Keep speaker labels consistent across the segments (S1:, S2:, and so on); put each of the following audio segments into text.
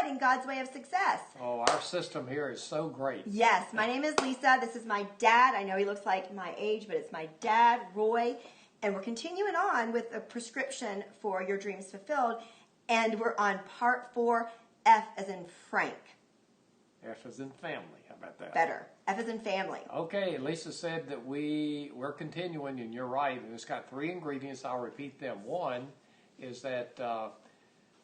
S1: in God's way of success.
S2: Oh, our system here is so great.
S1: Yes, my name is Lisa. This is my dad. I know he looks like my age, but it's my dad, Roy. And we're continuing on with a prescription for your dreams fulfilled. And we're on part 4, F as in Frank.
S2: F as in family. How about that?
S1: Better. F as in family.
S2: Okay, Lisa said that we're continuing, and you're right. And it's got 3 ingredients. I'll repeat them. One is that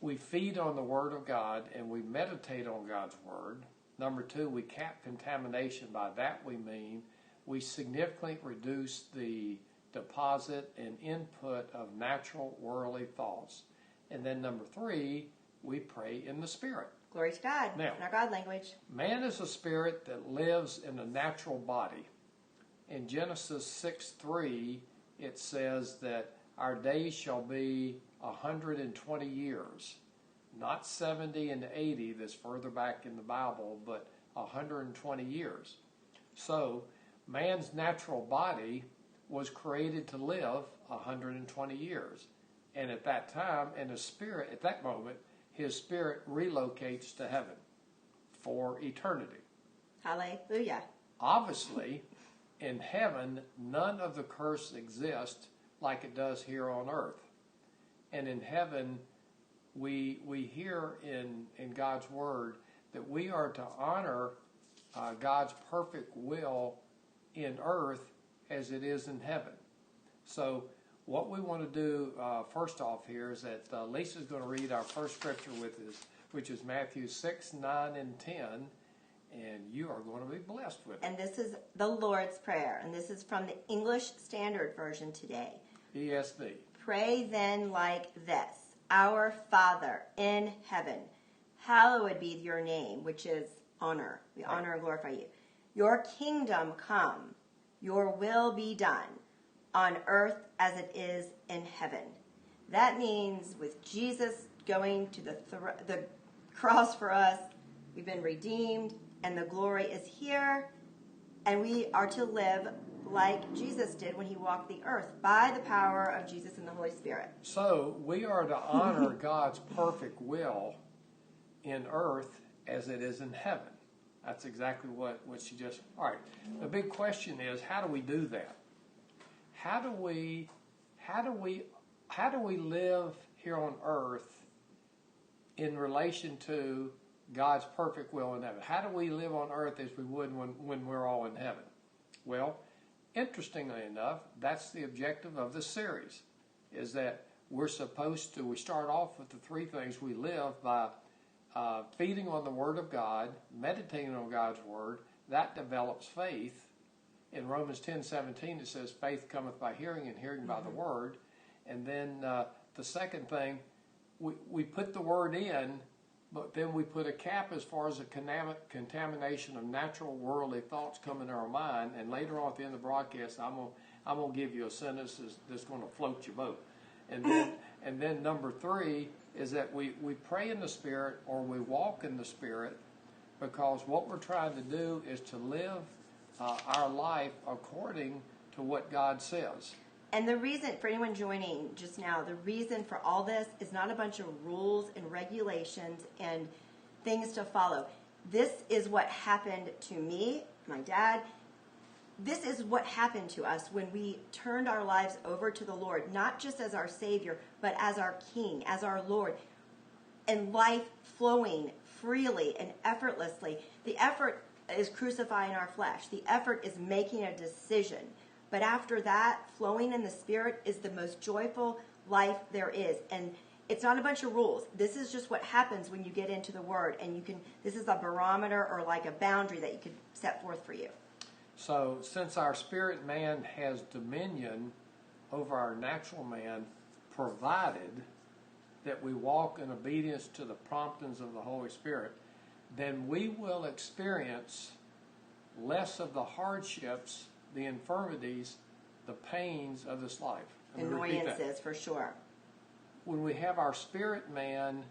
S2: we feed on the Word of God and we meditate on God's Word. Number 2, we cap contamination. By that we mean we significantly reduce the deposit and input of natural worldly thoughts. And then number 3, we pray in the Spirit.
S1: Glory to God.
S2: Now,
S1: in our God language.
S2: Man is a spirit that lives in a natural body. In Genesis 6:3, it says that our days shall be 120 years. Not 70 and 80, that's further back in the Bible, but 120 years. So, man's natural body was created to live 120 years. And at that time, and his spirit, at that moment, his spirit relocates to heaven for eternity.
S1: Hallelujah.
S2: Obviously, in heaven, none of the curse exists like it does here on earth. And in heaven, we hear in God's Word that we are to honor God's perfect will in earth as it is in heaven. So what we want to do first off here is that Lisa's going to read our first scripture with us, which is Matthew 6, 9, and 10, and you are going to be blessed with it.
S1: And this is the Lord's Prayer, and this is from the English Standard Version today.
S2: ESV.
S1: Pray then like this: Our Father in heaven, hallowed be your name, which is honor. We honor and glorify you. Your kingdom come, your will be done, on earth as it is in heaven. That means with Jesus going to the cross for us, we've been redeemed, and the glory is here, and we are to live like Jesus did when he walked the earth, by the power of Jesus and the Holy Spirit.
S2: So we are to honor God's perfect will in earth as it is in heaven. That's exactly what she just... All right, the big question is, how do we do that? How do we live here on earth in relation to God's perfect will in heaven? How do we live on earth as we would when we're all in heaven? Well, interestingly enough, that's the objective of this series, is that we start off with the 3 things. We live by feeding on the Word of God, meditating on God's Word. That develops faith. In Romans 10:17, it says, faith cometh by hearing, and hearing by the Word. And then the second thing, we put the Word in, but then we put a cap as far as the contamination of natural worldly thoughts come in our mind. And later on at the end of the broadcast, I'm gonna give you a sentence that's going to float your boat. And then number 3 is that we pray in the Spirit, or we walk in the Spirit, because what we're trying to do is to live our life according to what God says.
S1: And the reason, for anyone joining just now, the reason for all this is not a bunch of rules and regulations and things to follow. This is what happened to me, my dad. This is what happened to us when we turned our lives over to the Lord, not just as our Savior, but as our King, as our Lord, and life flowing freely and effortlessly. The effort is crucifying our flesh. The effort is making a decision. But after that, flowing in the Spirit is the most joyful life there is. And it's not a bunch of rules. This is just what happens when you get into the Word. And this is a barometer, or like a boundary that you can set forth for you.
S2: So since our spirit man has dominion over our natural man, provided that we walk in obedience to the promptings of the Holy Spirit, then we will experience less of the hardships, the infirmities, the pains of this life.
S1: Annoyances, for sure.
S2: When we have our spirit man,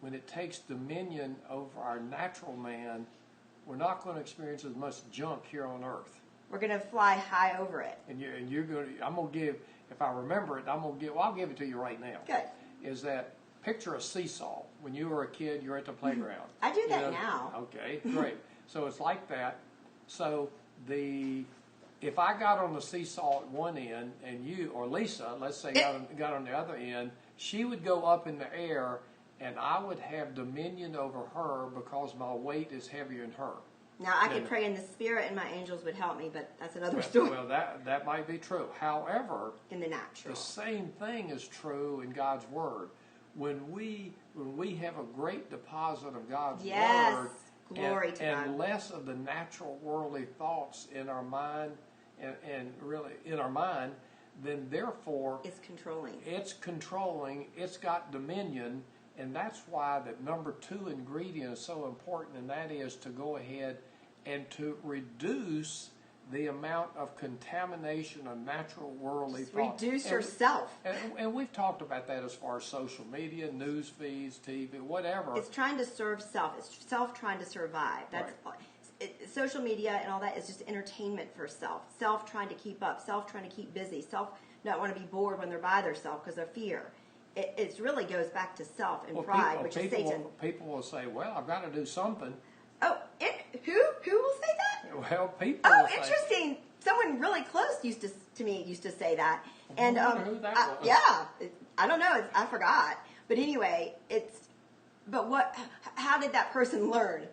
S2: when it takes dominion over our natural man, we're not going to experience as much junk here on earth.
S1: We're going to fly high over it.
S2: And you're going to, I'm going to give, if I remember it, I'll give it to you right now.
S1: Good.
S2: Is that picture a seesaw. When you were a kid, you're at the playground.
S1: I do that now.
S2: Okay, great. So it's like that. So if I got on the seesaw at one end and you, or Lisa, let's say, got on the other end, she would go up in the air and I would have dominion over her because my weight is heavier than her.
S1: Now, I could pray in the spirit and my angels would help me, but that's another story.
S2: Well, that might be true. However,
S1: in the natural,
S2: the same thing is true in God's Word. When we have a great deposit of God's Word,
S1: glory to God,
S2: and less of the natural worldly thoughts in our mind, and really in our mind, then therefore
S1: it's controlling.
S2: It's got dominion, and that's why that number 2 ingredient is so important, and that is to go ahead and to reduce the amount of contamination of natural worldly thoughts.
S1: Reduce yourself.
S2: And we've talked about that as far as social media, news feeds, TV, whatever.
S1: It's trying to serve self. It's self trying to survive. That's social media and all that is just entertainment for self. Self trying to keep up. Self trying to keep busy. Self not want to be bored when they're by themselves because of fear. It really goes back to self and pride, which is Satan.
S2: People will say, well, I've got to do something.
S1: Oh, who will say that?
S2: Well, people.
S1: Oh,
S2: will say,
S1: interesting. Someone really close used to say that. And
S2: I wonder who that was.
S1: yeah, I don't know. I forgot. But anyway, how did that person learn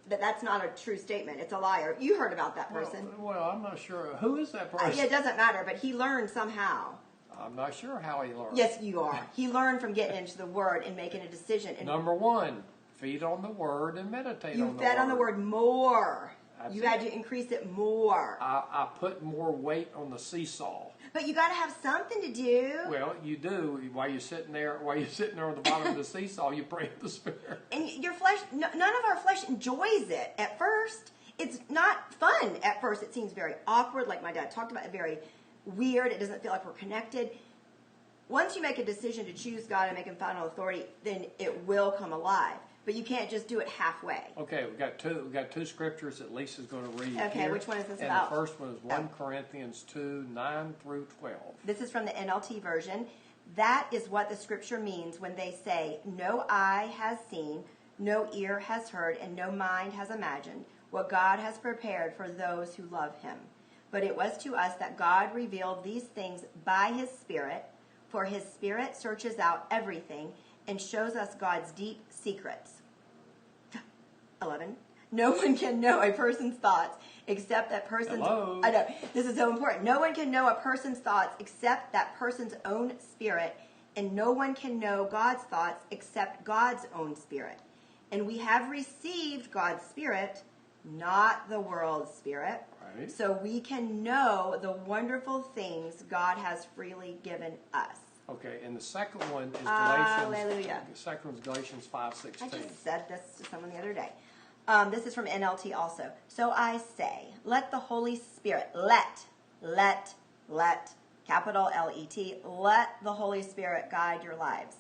S1: that that's not a true statement? It's a liar. You heard about that person.
S2: Well, I'm not sure. Who is that person?
S1: It doesn't matter, but he learned somehow.
S2: I'm not sure how he learned.
S1: Yes, you are. He learned from getting into the Word and making a decision. And
S2: number 1, feed on the Word and meditate on the Word.
S1: You fed on the Word more.
S2: That's
S1: you had to increase it more.
S2: I put more weight on the seesaw.
S1: But you got to have something to do.
S2: Well, you do. While you're sitting there on the bottom of the seesaw, you pray in the Spirit.
S1: And your flesh, none of our flesh enjoys it at first. It's not fun at first. It seems very awkward, like my dad talked about, very weird. It doesn't feel like we're connected. Once you make a decision to choose God and make Him final authority, then it will come alive. But you can't just do it halfway.
S2: Okay, we've got two scriptures that Lisa's going to read.
S1: Okay,
S2: here.
S1: which one is this
S2: and
S1: about?
S2: The first one is 1 Corinthians 2, 9 through 12.
S1: This is from the NLT version. That is what the scripture means when they say, no eye has seen, no ear has heard, and no mind has imagined what God has prepared for those who love Him. But it was to us that God revealed these things by His Spirit, for His Spirit searches out everything and shows us God's deep secrets. 11. No one can know a person's thoughts except that person's...
S2: Hello.
S1: I know. This is so important. No one can know a person's thoughts except that person's own spirit, and no one can know God's thoughts except God's own spirit. And we have received God's Spirit, not the world's spirit,
S2: right,
S1: so we can know the wonderful things God has freely given us.
S2: Okay, and the second one is
S1: Hallelujah.
S2: The second one is Galatians 5:16.
S1: I just said this to someone the other day. This is from NLT also. So I say, let the Holy Spirit, let, capital L-E-T, let the Holy Spirit guide your lives.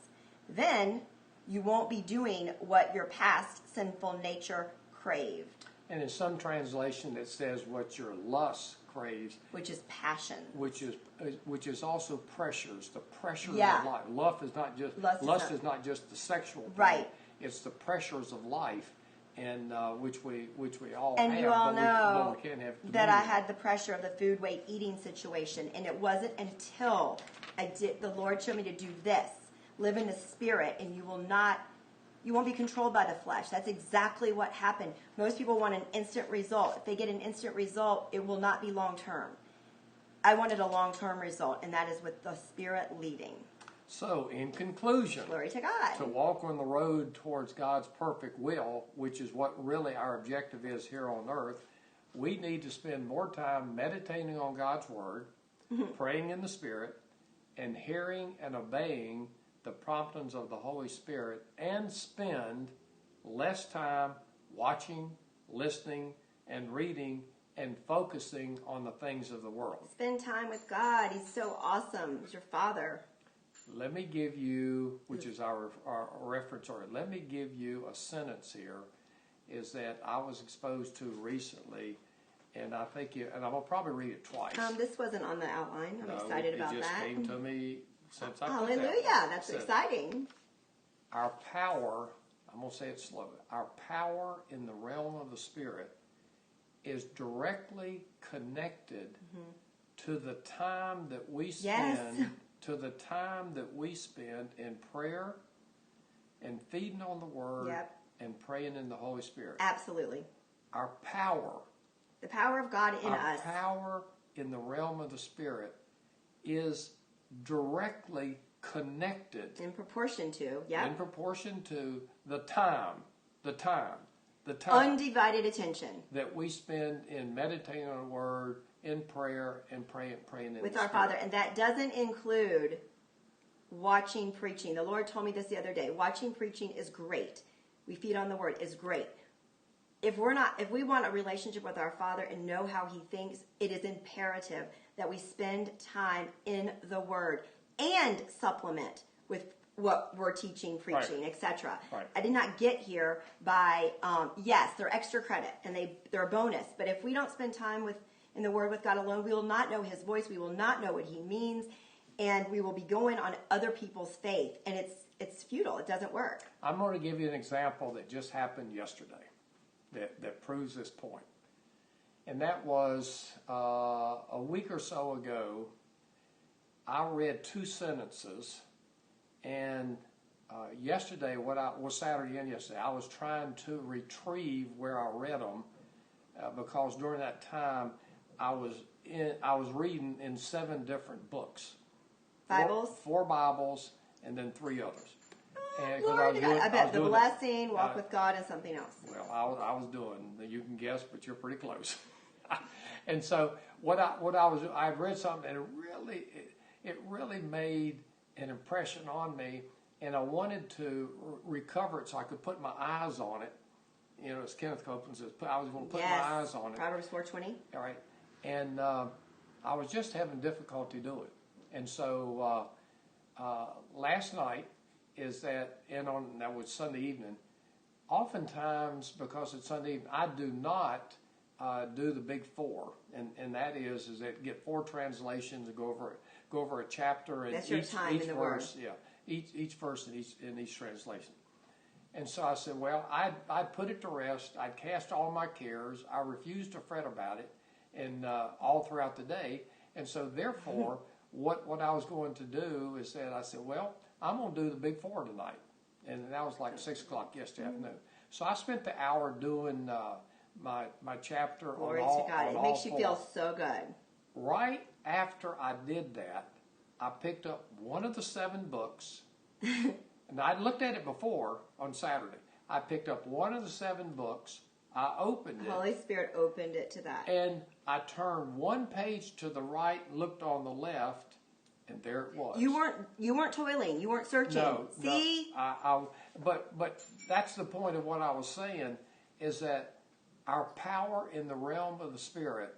S1: Then you won't be doing what your past sinful nature craved.
S2: And in some translation it says what your lust craves,
S1: which is passion,
S2: which is also pressures, the pressure of
S1: Yeah.
S2: life. Lust is not just the sexual thing.
S1: Right.
S2: It's the pressures of life, and which we all
S1: And
S2: have.
S1: you all
S2: but
S1: know
S2: we can't have
S1: that I
S2: dominion.
S1: had the pressure of the food weight eating situation, and it wasn't until the Lord showed me to do this, live in the Spirit, and you won't be controlled by the flesh. That's exactly what happened. Most people want an instant result. If they get an instant result, it will not be long term. I wanted a long term result, and that is with the Spirit leading.
S2: So, in conclusion,
S1: Glory to God.
S2: to walk on the road towards God's perfect will, which is what really our objective is here on earth, we need to spend more time meditating on God's Word, praying in the Spirit, and hearing and obeying the promptings of the Holy Spirit, and spend less time watching, listening, and reading, and focusing on the things of the world.
S1: Spend time with God. He's so awesome. He's your Father.
S2: Let me give you, which is our reference, or let me give you a sentence here, is that I was exposed to recently, and I think and I'm going to probably read it twice.
S1: This wasn't on the outline. I'm excited about that.
S2: It just came to me since I put
S1: Hallelujah.
S2: that.
S1: That's exciting.
S2: our power, I'm going to say it slow, our power in the realm of the Spirit is directly connected to the time that we spend, to the time that we spend in prayer and feeding on the Word and praying in the Holy Spirit.
S1: Absolutely.
S2: Our power,
S1: the power of God in us,
S2: our power in the realm of the Spirit is directly connected
S1: in proportion to
S2: the time
S1: undivided attention
S2: that we spend in meditating on the Word, in prayer, and praying in
S1: with
S2: the
S1: our
S2: Spirit.
S1: Father. And that doesn't include watching preaching. The Lord told me this the other day. Watching preaching is great. We feed on the Word is great. If we want a relationship with our Father and know how He thinks, it is imperative that we spend time in the Word and supplement with what we're teaching, preaching, etc.
S2: Right.
S1: I did not get here by, yes, they're extra credit and they're a bonus. But if we don't spend time in the Word with God alone, we will not know His voice. We will not know what He means, and we will be going on other people's faith, and it's futile. It doesn't work.
S2: I'm going to give you an example that just happened yesterday that proves this point. And that was a week or so ago, I read 2 sentences, and yesterday, Saturday and yesterday, I was trying to retrieve where I read them because during that time I was reading in 7 different books,
S1: Bibles,
S2: 4 Bibles, and then 3 others. And
S1: Lord, I bet the blessing, walk with God, and something else.
S2: Well, I was doing. You can guess, but you're pretty close. And so I had read something, and it really made an impression on me, and I wanted to recover it so I could put my eyes on it. You know, as Kenneth Copeland says, I was going to put my eyes on it.
S1: Proverbs 4:20.
S2: All right, and I was just having difficulty doing it, and so last night that was Sunday evening. Oftentimes, because it's Sunday evening, I do not do the big 4, and that is that get 4 translations and go over a chapter and
S1: that's your time in the
S2: verse,
S1: Word.
S2: each verse in each translation. And so I said, well, I'd put it to rest. I'd cast all my cares. I refused to fret about it, and all throughout the day. And so therefore, what I was going to do is that I said, well, I'm going to do the big 4 tonight, and that was like 6 o'clock yesterday afternoon. So I spent the hour doing my chapter.
S1: Glory
S2: on all,
S1: to God!
S2: On
S1: it
S2: all
S1: makes you
S2: 4.
S1: feel so good.
S2: Right after I did that, I picked up one of the 7 books, and I'd looked at it before on Saturday. I picked up one of the 7 books. I opened it.
S1: The Holy Spirit opened it to that.
S2: And I turned one page to the right, looked on the left, and there it was.
S1: You weren't toiling. You weren't searching.
S2: No.
S1: See?
S2: No, but that's the point of what I was saying, is that our power in the realm of the Spirit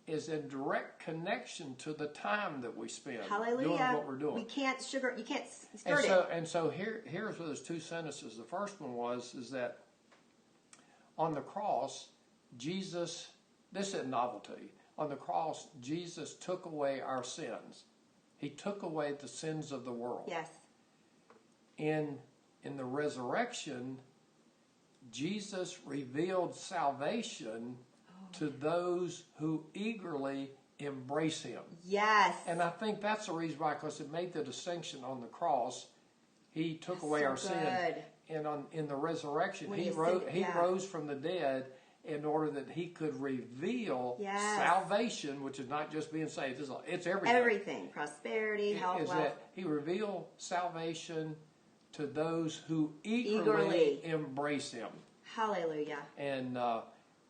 S2: is in direct connection to the time that we spend doing what we're doing.
S1: You can't skirt it.
S2: And so here's those 2 sentences. The first one is that on the cross, Jesus, this isn't novelty, on the cross, Jesus took away our sins. He took away the sins of the world.
S1: Yes.
S2: In the resurrection, Jesus revealed salvation to those who eagerly embrace Him.
S1: Yes.
S2: And I think that's the reason why, because it made the distinction on the cross. He took away our sin. And in the reresurrection, He rose from the dead in order that He could reveal salvation, which is not just being saved. It's everything.
S1: Everything. Prosperity, health, wealth.
S2: That He revealed salvation to those who eagerly embrace Him.
S1: Hallelujah.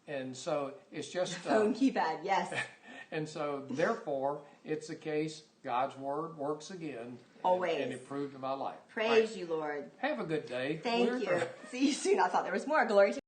S2: And so it's just
S1: phone keypad, yes.
S2: And so therefore, it's the case. God's Word works again.
S1: Always.
S2: And it proved in my life.
S1: Praise you, Lord.
S2: Have a good day.
S1: Thank you. See you soon. I thought there was more. Glory to